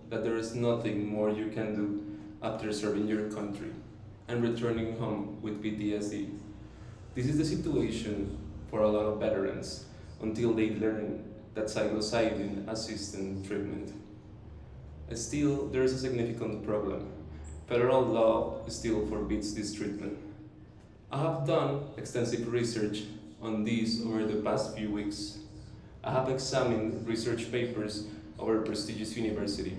that there is nothing more you can do after serving your country and returning home with PTSD. This is the situation for a lot of veterans until they learn that psilocybin assists in treatment. Still, there is a significant problem. Federal law still forbids this treatment. I have done extensive research on this over the past few weeks. I have examined research papers over prestigious universities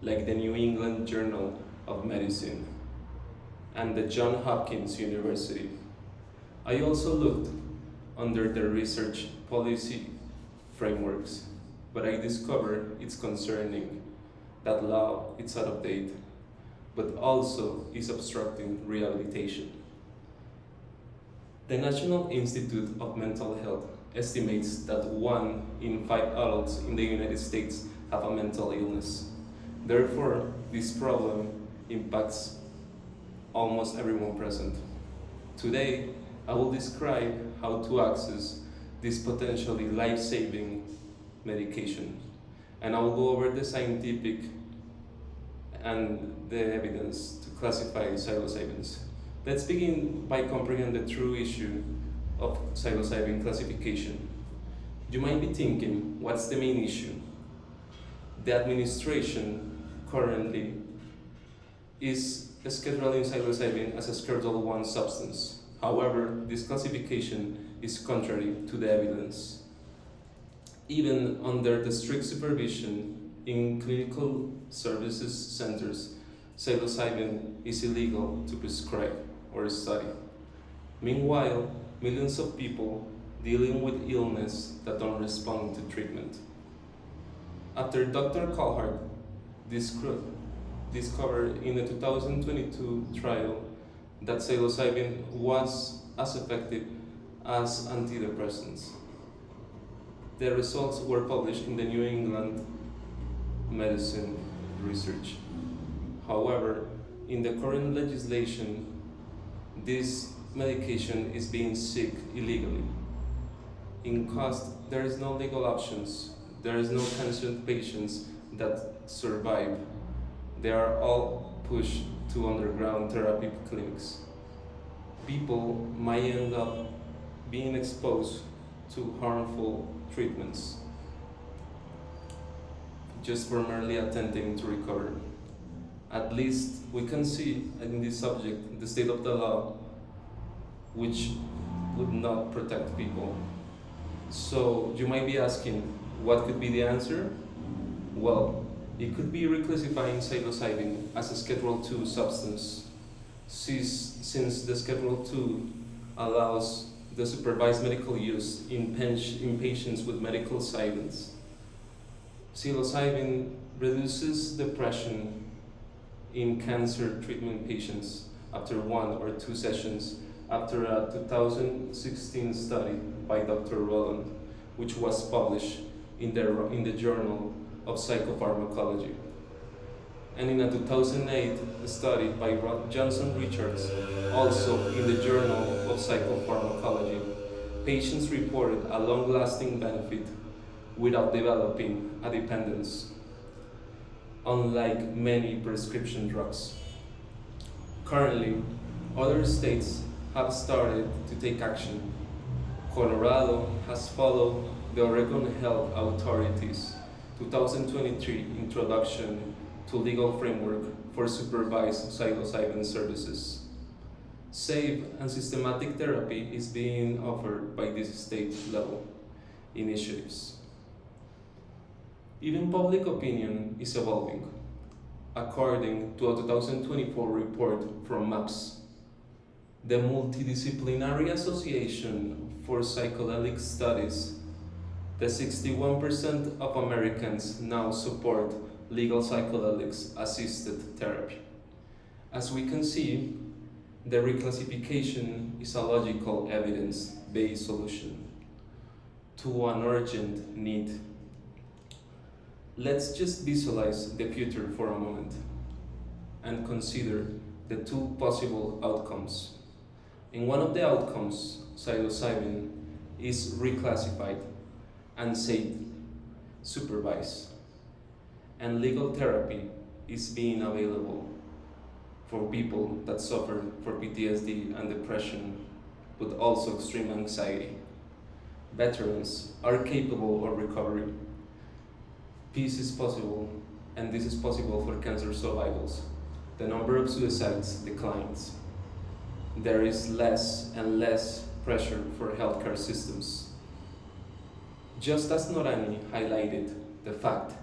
like the New England Journal of Medicine and the Johns Hopkins University. I also looked under the research policy frameworks, but I discovered it's concerning that law is out of date, but also is obstructing rehabilitation. The National Institute of Mental Health estimates that 1 in 5 adults in the United States have a mental illness. Therefore, this problem impacts almost everyone present. Today, I will describe how to access this potentially life-saving medication, and I will go over the scientific and the evidence to classify psilocybins. Let's begin by comprehending the true issue of psilocybin classification. You might be thinking, what's the main issue? The administration currently is scheduling psilocybin as a Schedule 1 substance. However, this classification is contrary to the evidence. Even under the strict supervision in clinical services centers, psilocybin is illegal to prescribe or study. Meanwhile, millions of people dealing with illness that don't respond to treatment. After Dr. Calhart discovered in the 2022 trial that psilocybin was as effective as antidepressants, the results were published in the New England Medicine Research. However, in the current legislation, this medication is being sought illegally. In cost, there is no legal options. There is no cancer patients that survive. They are all pushed to underground therapy clinics. People might end up being exposed to harmful treatments just for merely attempting to recover. At least we can see in this subject the state of the law, which would not protect people. So you might be asking, what could be the answer? Well, it could be reclassifying psilocybin as a Schedule 2 substance, since the Schedule 2 allows the supervised medical use in patients with medical silence. Psilocybin reduces depression in cancer treatment patients after 1 or 2 sessions, after a 2016 study by Dr. Roland, which was published in the Journal of Psychopharmacology. And in a 2008 study by Johnson Richards, also in the Journal of Psychopharmacology, patients reported a long-lasting benefit without developing a dependence, unlike many prescription drugs. Currently, other states have started to take action. Colorado has followed the Oregon Health Authority's 2023 introduction to legal framework for supervised psilocybin services. Safe and systematic therapy is being offered by these state-level initiatives. Even public opinion is evolving. According to a 2024 report from MAPS, the Multidisciplinary Association for Psychedelic Studies, the 61% of Americans now support legal psychedelics assisted therapy. As we can see, the reclassification is a logical evidence-based solution to an urgent need. Let's just visualize the future for a moment and consider the 2 possible outcomes. In one of the outcomes, psilocybin is reclassified and safe, supervised. and legal therapy is being available for people that suffer from PTSD and depression, but also extreme anxiety. Veterans are capable of recovery. Peace is possible, and this is possible for cancer survivors. The number of suicides declines. There is less and less pressure for healthcare systems. Just as Norani highlighted the fact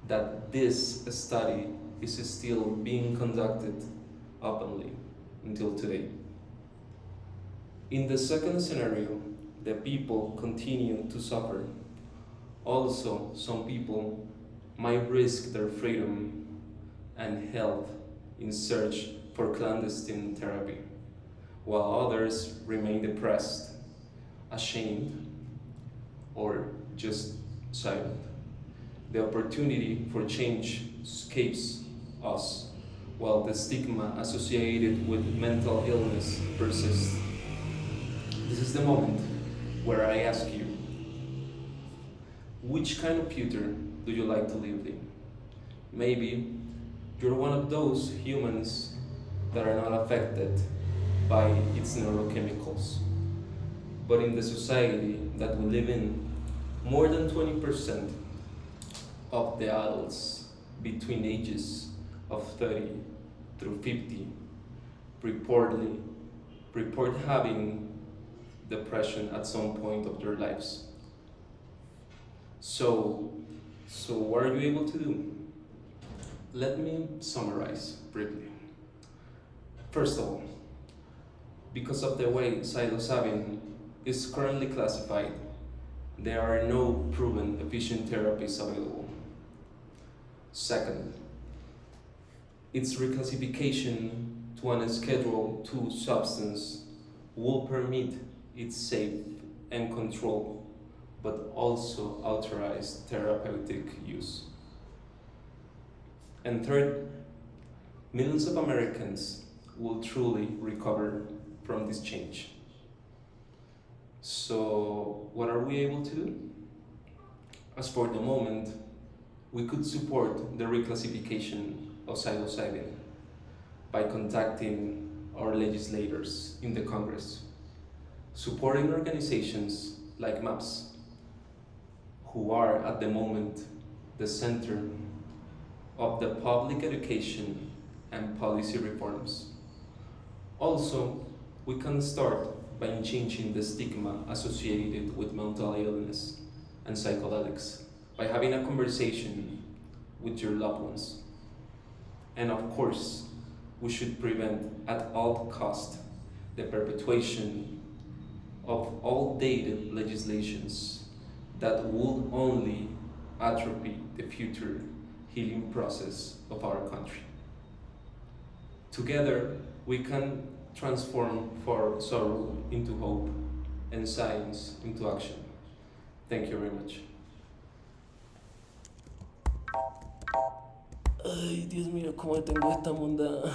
that this study is still being conducted openly until today. In the second scenario, the people continue to suffer. Also, some people might risk their freedom and health in search for clandestine therapy, while others remain depressed, ashamed, or just silent. The opportunity for change escapes us, while the stigma associated with mental illness persists. This is the moment where I ask you, which kind of future do you like to live in? Maybe you're one of those humans that are not affected by its neurochemicals. But in the society that we live in, more than 20% of the adults between ages of 30 through 50 report having depression at some point of their lives. So what are you able to do? Let me summarize briefly. First of all, because of the way psilocybin is currently classified, there are no proven efficient therapies available. Second, its reclassification to a Schedule II substance will permit its safe and controlled, but also authorized therapeutic use. And third, millions of Americans will truly recover from this change. So, what are we able to do? As for the moment, we could support the reclassification of psilocybin by contacting our legislators in the Congress, supporting organizations like MAPS, who are at the moment the center of the public education and policy reforms. Also, we can start by changing the stigma associated with mental illness and psychedelics by having a conversation with your loved ones. And of course, we should prevent at all cost the perpetuation of outdated legislations that would only atrophy the future healing process of our country. Together, we can transform for sorrow into hope and science into action. Thank you very much. Ay, Dios mío, cómo tengo esta monda.